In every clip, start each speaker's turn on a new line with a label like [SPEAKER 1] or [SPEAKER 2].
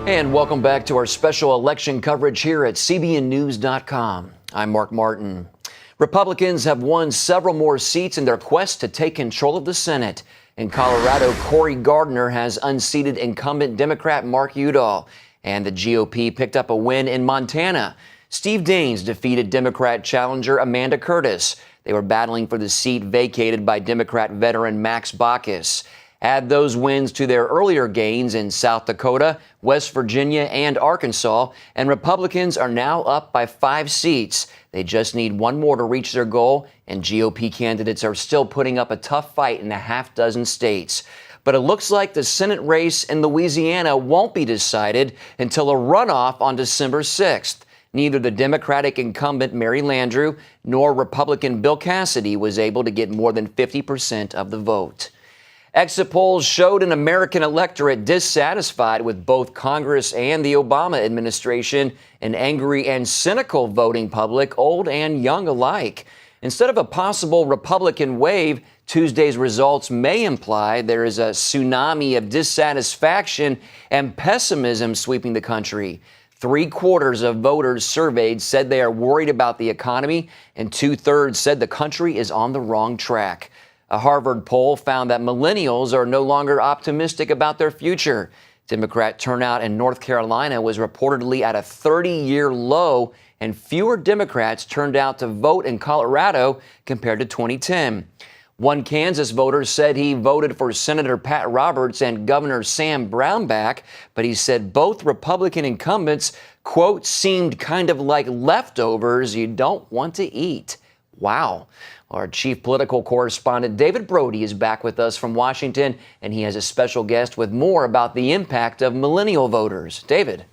[SPEAKER 1] And welcome back to our special election coverage here at CBNnews.com. I'm Mark Martin. Republicans have won several more seats in their quest to take control of the Senate. In Colorado, Cory Gardner has unseated incumbent Democrat Mark Udall, and the GOP picked up a win in Montana. Steve Daines defeated Democrat challenger Amanda Curtis. They were battling for the seat vacated by Democrat veteran Max Baucus. Add those wins to their earlier gains in South Dakota, West Virginia, and Arkansas, and Republicans are now up by 5 seats. They just need one more to reach their goal, and GOP candidates are still putting up a tough fight in a half dozen states. But it looks like the Senate race in Louisiana won't be decided until a runoff on December 6th. Neither the Democratic incumbent Mary Landrieu nor Republican Bill Cassidy was able to get more than 50% of the vote. Exit polls showed an American electorate dissatisfied with both Congress and the Obama administration, an angry and cynical voting public, old and young alike. Instead of a possible Republican wave, Tuesday's results may imply there is a tsunami of dissatisfaction and pessimism sweeping the country. 3/4 of voters surveyed said they are worried about the economy, and 2/3 said the country is on the wrong track. A Harvard poll found that millennials are no longer optimistic about their future. Democrat turnout in North Carolina was reportedly at a 30-year low, and fewer Democrats turned out to vote in Colorado compared to 2010. One Kansas voter said he voted for Senator Pat Roberts and Governor Sam Brownback, but he said both Republican incumbents, quote, seemed kind of like leftovers you don't want to eat. Wow. Our chief political correspondent David Brody is back with us from Washington, and he has a special guest with more about the impact of millennial voters. David.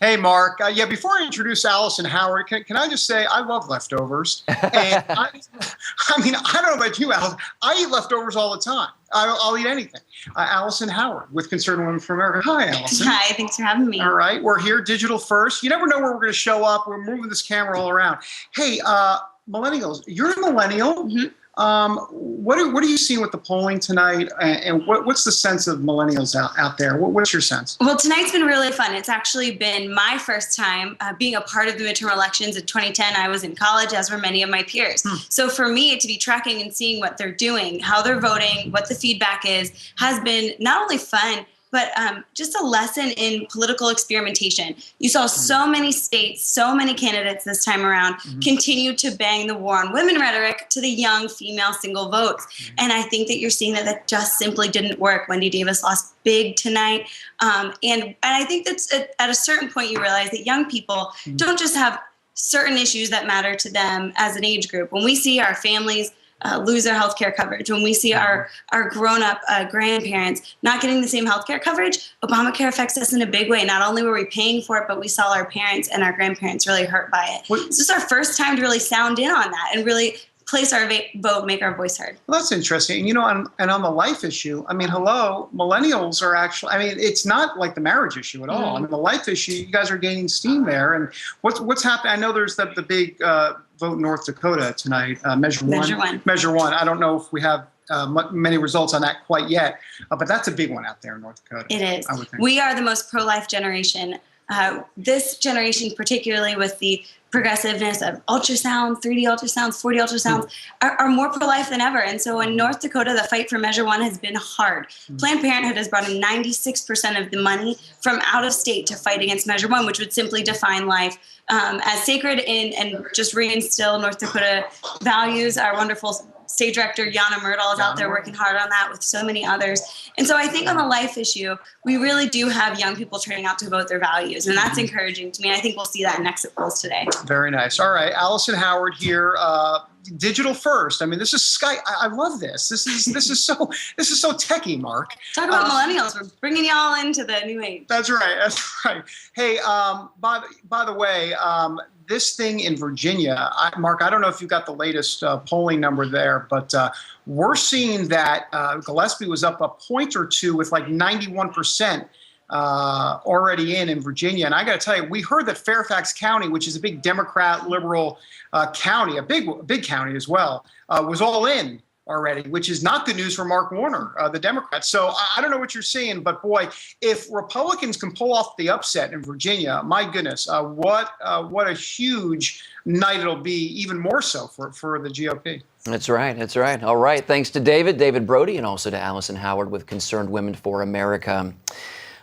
[SPEAKER 2] Hey, Mark. Before I introduce Allison Howard, can I just say I love leftovers? And I don't know about you, Allison. I eat leftovers all the time. I'll eat anything. Allison Howard with Concerned Women for America. Hi, Allison.
[SPEAKER 3] Hi, thanks for having me.
[SPEAKER 2] All right. We're here, digital first. You never know where we're going to show up. We're moving this camera all around. Hey, millennials, you're a millennial. Mm-hmm. What are you seeing with the polling tonight, and what's the sense of millennials out there? What's your sense?
[SPEAKER 3] Well, tonight's been really fun. It's actually been my first time being a part of the midterm elections. In 2010, I was in college, as were many of my peers. So for me to be tracking and seeing what they're doing, how they're voting, what the feedback is, has been not only fun, but just a lesson in political experimentation. You saw so many states, so many candidates this time around continue to bang the war on women rhetoric to the young female single votes. And I think that you're seeing that just simply didn't work. Wendy Davis lost big tonight. And I think that's at a certain point you realize that young people don't just have certain issues that matter to them as an age group. When we see our families lose their health care coverage, when we see our grown-up grandparents not getting the same health care coverage, Obamacare affects us in a big way. Not only were we paying for it, but we saw our parents and our grandparents really hurt by it. This is our first time to really sound in on that and really place our vote, make our voice heard.
[SPEAKER 2] Well, that's interesting. On the life issue, millennials are actually, it's not like the marriage issue at all. The life issue, you guys are gaining steam there. And what's happening? I know there's the big vote in North Dakota tonight, Measure One. I don't know if we have many results on that quite yet, but that's a big one out there in North Dakota.
[SPEAKER 3] It is.
[SPEAKER 2] I would think.
[SPEAKER 3] We are the most pro-life generation. This generation, particularly with the progressiveness of ultrasound, 3D ultrasounds, 4D ultrasounds, are more pro-life than ever. And so in North Dakota, the fight for Measure One has been hard. Planned Parenthood has brought in 96% of the money from out of state to fight against Measure One, which would simply define life as sacred and just reinstill North Dakota values. Our wonderful State Director Yana Myrdal is out there working hard on that with so many others. And so I think on the life issue, we really do have young people turning out to vote their values, and that's encouraging to me. I think we'll see that in exit polls today.
[SPEAKER 2] Very nice. All right, Allison Howard here. Digital first. This is Skype. I love this. This is so techie, Mark.
[SPEAKER 3] Talk about millennials. We're bringing y'all into the new age.
[SPEAKER 2] That's right. Hey, by the way, this thing in Virginia, Mark, I don't know if you got the latest polling number there, but we're seeing that Gillespie was up a point or two with like 91%. Already in Virginia. And I got to tell you, we heard that Fairfax County, which is a big Democrat liberal county, a big county as well, was all in already, which is not good news for Mark Warner, the Democrats. So I don't know what you're seeing, but boy, if Republicans can pull off the upset in Virginia, my goodness, what a huge night it'll be, even more so for the GOP.
[SPEAKER 1] That's right. That's right. All right. Thanks to David Brody, and also to Allison Howard with Concerned Women for America.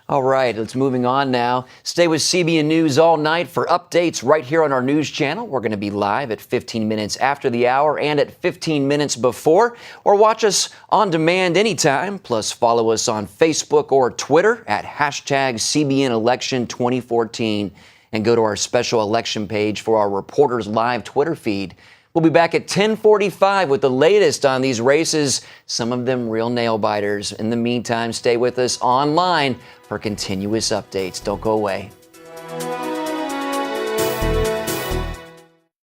[SPEAKER 1] All right, let's moving on now. Stay with CBN News all night for updates right here on our news channel. We're going to be live at 15 minutes after the hour and at 15 minutes before, or watch us on demand anytime. Plus, follow us on Facebook or Twitter at #CBNElection2014 and go to our special election page for our Reporters Live Twitter feed. We'll be back at 10:45 with the latest on these races, some of them real nail biters. In the meantime, stay with us online for continuous updates. Don't go away.